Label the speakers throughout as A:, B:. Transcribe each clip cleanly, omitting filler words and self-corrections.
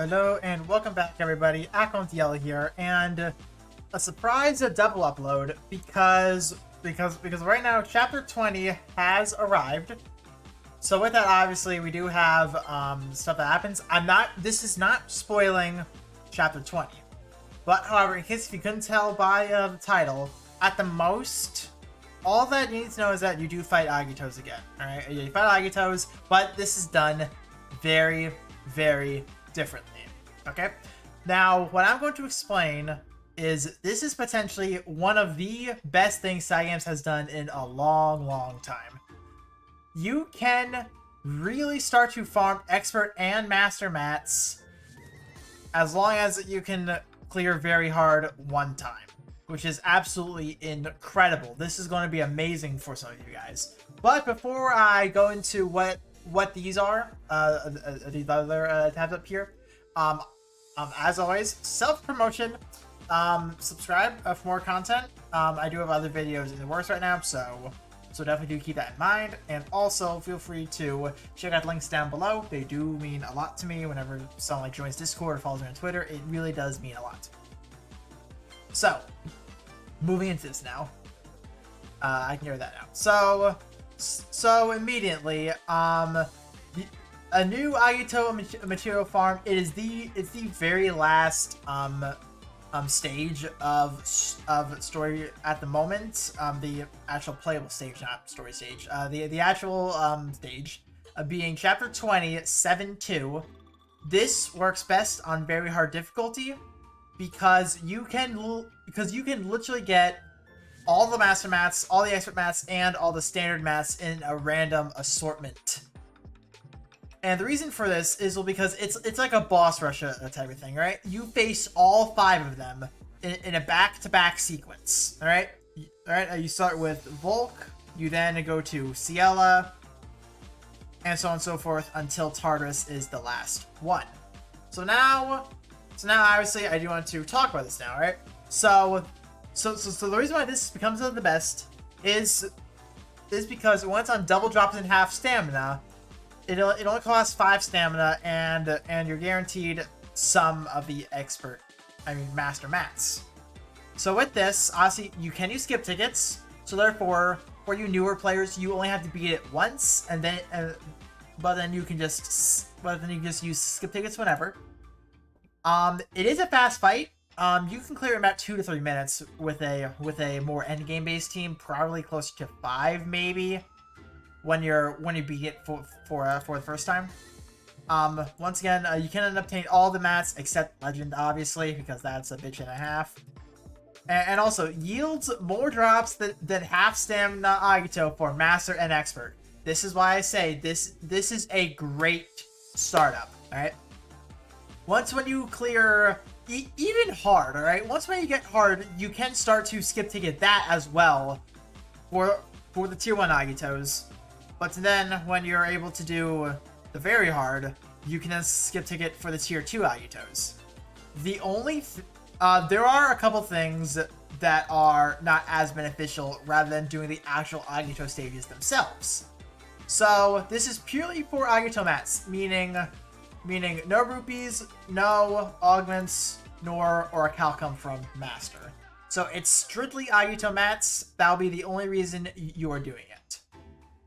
A: Hello and welcome back, everybody. AGITO here, and a surprise double upload because right now chapter 20 has arrived. So with that, obviously we do have stuff that happens. This is not spoiling chapter 20, but however, in case if you couldn't tell by the title, at the most, all that you need to know is that you do fight Agitos again. All right, you fight Agitos, but this is done very, very differently. Okay, now what I'm going to explain is this is potentially one of the best things Cygames has done in a long time. You can really start to farm expert and master mats as long as you can clear very hard one time, which is absolutely incredible. This is going to be amazing for some of you guys. But before I go into what these are, these other tabs up here, as always, self-promotion, subscribe for more content. I do have other videos in the works right now, so definitely do keep that in mind. And also feel free to check out the links down below. They do mean a lot to me whenever someone like joins Discord or follows me on Twitter. It really does mean a lot. So moving into this now, I can hear that now. So immediately, a new AGITO material farm. It's the very last stage of story at the moment. The actual playable stage, not story stage. The actual stage being chapter 20, 7-2. This works best on very hard difficulty because you can literally get all the master mats, all the expert mats, and all the standard mats in a random assortment. And the reason for this is because it's like a boss rush type of thing, right? You face all 5 of them in a back-to-back sequence, all right? You start with Volk, you then go to Ciela, and so on and so forth until Tartarus is the last one. So now obviously I do want to talk about this now, right? So the reason why this becomes the best is because once on double drops in half stamina, it only costs 5 stamina, and you're guaranteed some of the master mats. So with this, obviously you can use skip tickets. So therefore, for you newer players, you only have to beat it once, and then but then you can just use skip tickets whenever. It is a fast fight. You can clear in about 2 to 3 minutes with a more end game based team, probably closer to 5 maybe. When you beat it for the first time. Once again, you can obtain all the mats except Legend, obviously, because that's a bitch and a half. And also yields more drops than half stamina Agito for Master and Expert. This is why I say this is a great startup. All right. When you clear even hard, all right. When you get hard, you can start to skip ticket that as well for the tier 1 Agitos. But then, when you're able to do the very hard, you can then skip ticket for the tier 2 Agitos. There are a couple things that are not as beneficial rather than doing the actual Agito stages themselves. So this is purely for Agito mats, meaning no rupees, no augments, nor Orichalcum from Master. So it's strictly Agito mats. That'll be the only reason you are doing it.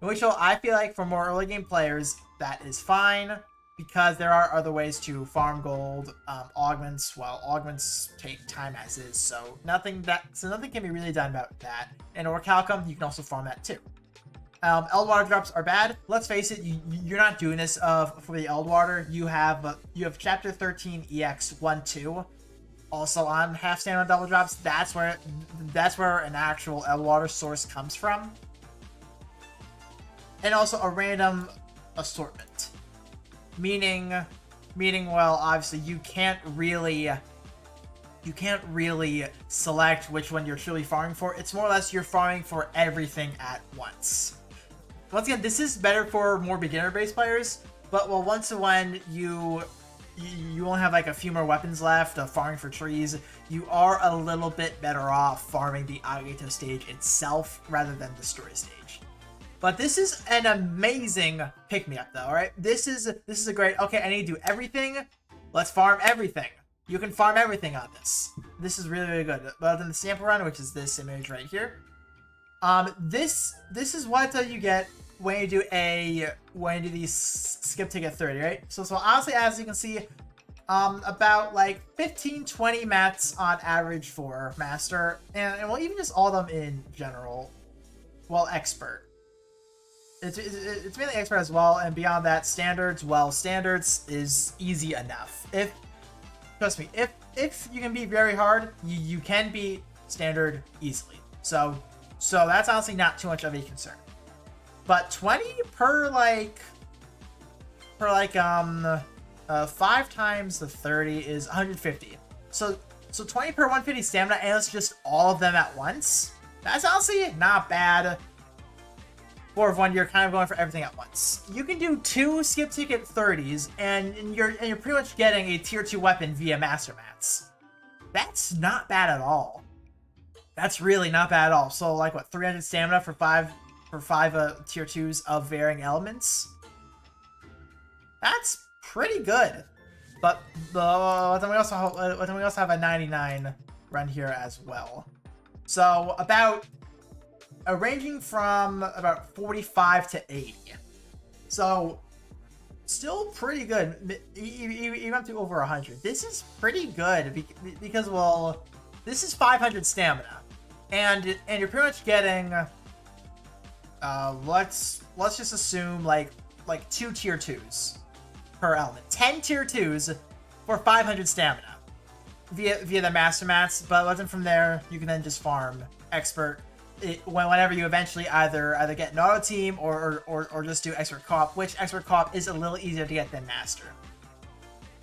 A: Which I feel like for more early game players, that is fine, because there are other ways to farm gold, augments. Well, augments take time as is, so nothing can be really done about that. And Orichalcum, you can also farm that too. Eldwater drops are bad. Let's face it, you're not doing this for the Eldwater. You have chapter 13 EX 1-2. Also on half stamina double drops. That's where an actual Eldwater source comes from. And also a random assortment, meaning, well, obviously you can't really select which one you're truly farming for. It's more or less you're farming for everything at once. Once again, this is better for more beginner-based players, but once when you only have like a few more weapons left of farming for trees, you are a little bit better off farming the Agito stage itself rather than the story stage. But this is an amazing pick-me-up, though, alright? This is a great... Okay, I need to do everything let's farm everything. You can farm everything on this. This is really, really good. But then the sample run, which is this image right here. This is what you get when you do these skip ticket 30, right? So honestly, as you can see, about like 15-20 mats on average for master, and well, even just all of them in general. Well, expert. It's mainly expert as well, and beyond that, standards. Well, standards is easy enough. Trust me, if you can be very hard, you can beat standard easily. So that's honestly not too much of a concern. But 20 per 5 times the 30 is 150. So 20 per 150 stamina, and it's just all of them at once. That's honestly not bad. For when you're kind of going for everything at once. You can do 2 skip ticket 30s, and you're pretty much getting a tier 2 weapon via master mats. That's not bad at all. That's really not bad at all. So like what, 300 stamina for five tier 2s of varying elements? That's pretty good. But then we also have a 99 run here as well. So ranging from about 45 to 80. So still pretty good, even up to over 100. This is pretty good because, well, this is 500 stamina, and you're pretty much getting let's just assume like 2 tier 2s per element, 10 tier 2s for 500 stamina via the master mats. But then from there, you can then just farm expert whenever you eventually either get an auto team or just do expert co-op, which expert co-op is a little easier to get than master.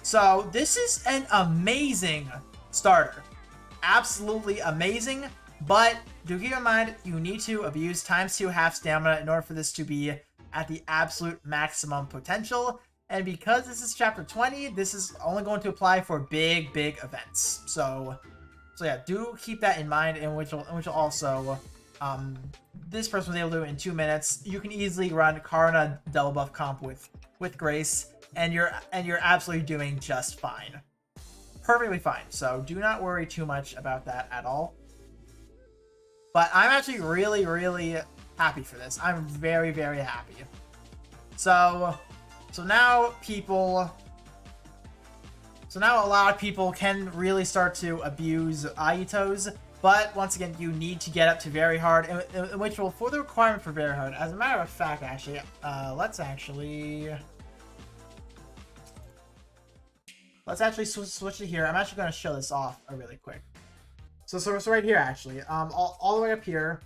A: So this is an amazing starter, absolutely amazing. But do keep in mind, you need to abuse ×2 half stamina in order for this to be at the absolute maximum potential. And because this is chapter 20, this is only going to apply for big events. So yeah, do keep that in mind, and which will also, this person was able to do it in 2 minutes. You can easily run Karna double buff comp with Grace, and you're absolutely doing just fine, perfectly fine. So do not worry too much about that at all. But I'm actually really happy for this. I'm very happy. So now a lot of people can really start to abuse AGITOs, but once again, you need to get up to very hard, in which will, for the requirement for very hard, as a matter of fact, actually, let's actually switch to here. I'm actually going to show this off really quick. So right here, actually, all the way up here,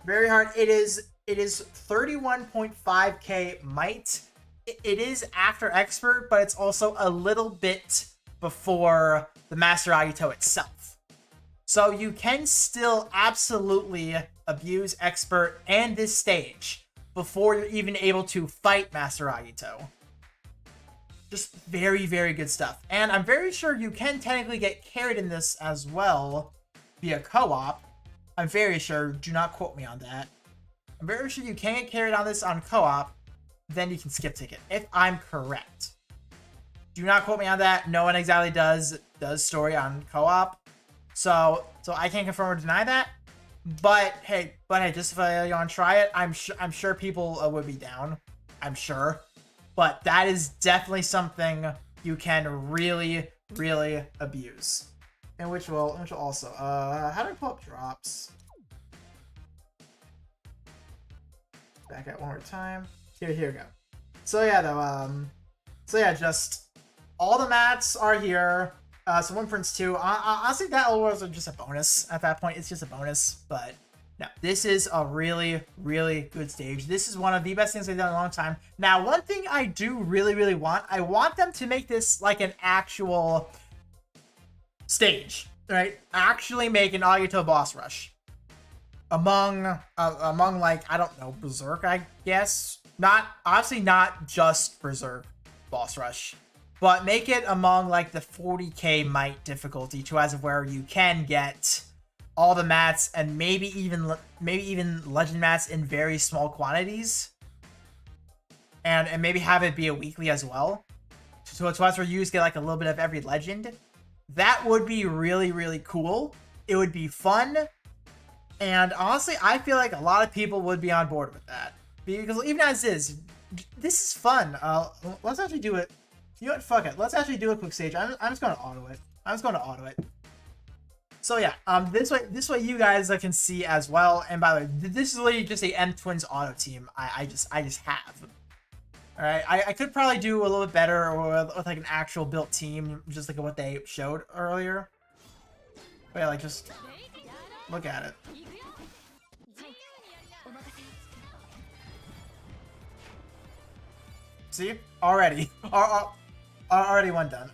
A: very hard. It is 31.5k might. It is after expert, but it's also a little bit before the master AGITO itself. So you can still absolutely abuse expert and this stage before you're even able to fight master AGITO. Just very good stuff. And I'm very sure you can technically get carried in this as well via co-op. I'm very sure, do not quote me on that. I'm very sure you can get carried on this on co-op, then you can skip ticket, if I'm correct. Do not quote me on that. No one exactly does story on co-op, so I can't confirm or deny that. But hey, just if you want to try it, I'm sure people would be down. I'm sure, but that is definitely something you can really abuse, and which will also how do I pull up drops? Back at one more time. Here we go. So yeah, though, just all the mats are here. So 1 Prince 2. Honestly, that was just a bonus at that point. It's just a bonus, but no, this is a really good stage. This is one of the best things they've done in a long time. Now, one thing I do really want, I want them to make this like an actual stage, right? Actually make an AGITO boss rush among like, I don't know, Berserk, I guess. Obviously not just Berserk boss rush, but make it among like the 40k might difficulty, to as of where you can get all the mats and maybe even legend mats in very small quantities, and maybe have it be a weekly as well. to where you get like a little bit of every legend. That would be really, really cool. It would be fun. And honestly, I feel like a lot of people would be on board with that. Because even as is, this is fun. Let's actually do it. You know what? Fuck it. Let's actually do a quick stage. I'm just going to auto it. I'm just going to auto it. So yeah, this way you guys can see as well. And by the way, this is literally just a M Twins auto team. I just have. All right, I could probably do a little bit better with like an actual built team, just like what they showed earlier. But yeah, like just look at it. See, already one done.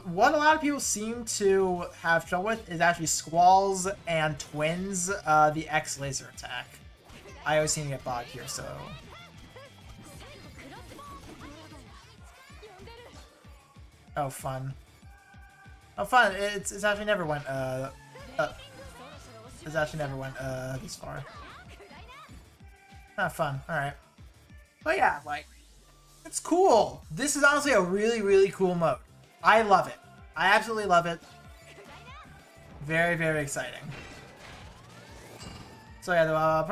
A: What a lot of people seem to have trouble with is actually Squalls and Twins, the X laser attack. I always seem to get bogged here, so. Oh, fun. Oh, fun. It's actually never went, this far. Ah, fun. Alright. But yeah, like, it's cool. This is honestly a really, really cool mode. I love it. I absolutely love it. Very, very exciting. So yeah,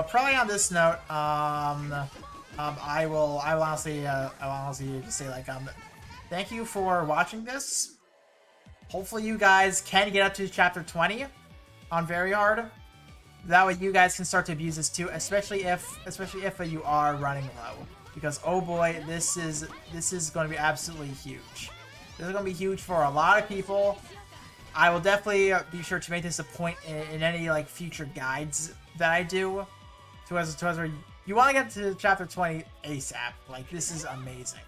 A: probably on this note, I will honestly just say like thank you for watching this. Hopefully you guys can get up to chapter 20 on very hard. That way you guys can start to abuse this too, especially if you are running low. Because oh boy, this is going to be absolutely huge. This is going to be huge for a lot of people. I will definitely be sure to make this a point in any like future guides that I do. To as you want to get to chapter 20 ASAP. Like, this is amazing.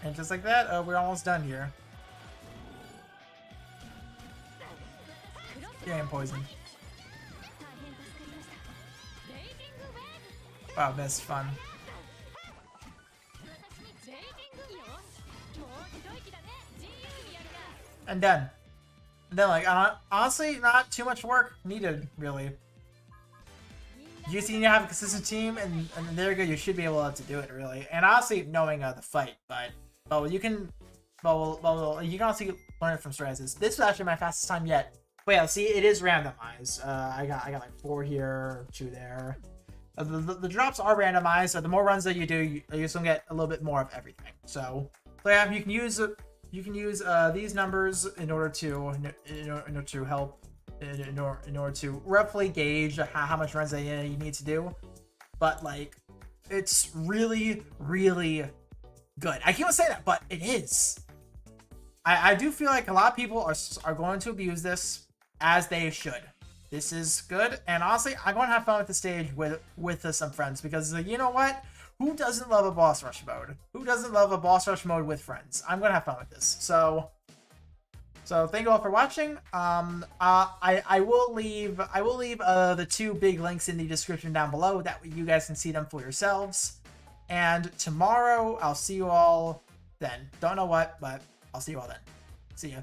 A: And just like that, we're almost done here. Getting poisoned. Wow, that's fun. And done. And then, like, honestly, not too much work needed, really. You just need to have a consistent team, and there you go. You should be able to do it, really. And honestly, knowing the fight, but you can also learn it from strategies. This was actually my fastest time yet. But yeah, see, it is randomized. I got like 4 here, 2 there. The drops are randomized, so the more runs that you do, you just gonna get a little bit more of everything. So yeah, you can use these numbers in order to help. In order to roughly gauge how much runs that you need to do. But like, it's really, really good. I can't say that, but it is. I do feel like a lot of people are going to abuse this, as they should. This is good, and honestly, I'm going to have fun with the stage with some friends, because you know what? Who doesn't love a boss rush mode? Who doesn't love a boss rush mode with friends? I'm going to have fun with this. So thank you all for watching. I will leave the 2 big links in the description down below. That way you guys can see them for yourselves. And tomorrow I'll see you all then. Don't know what, but I'll see you all then. See ya.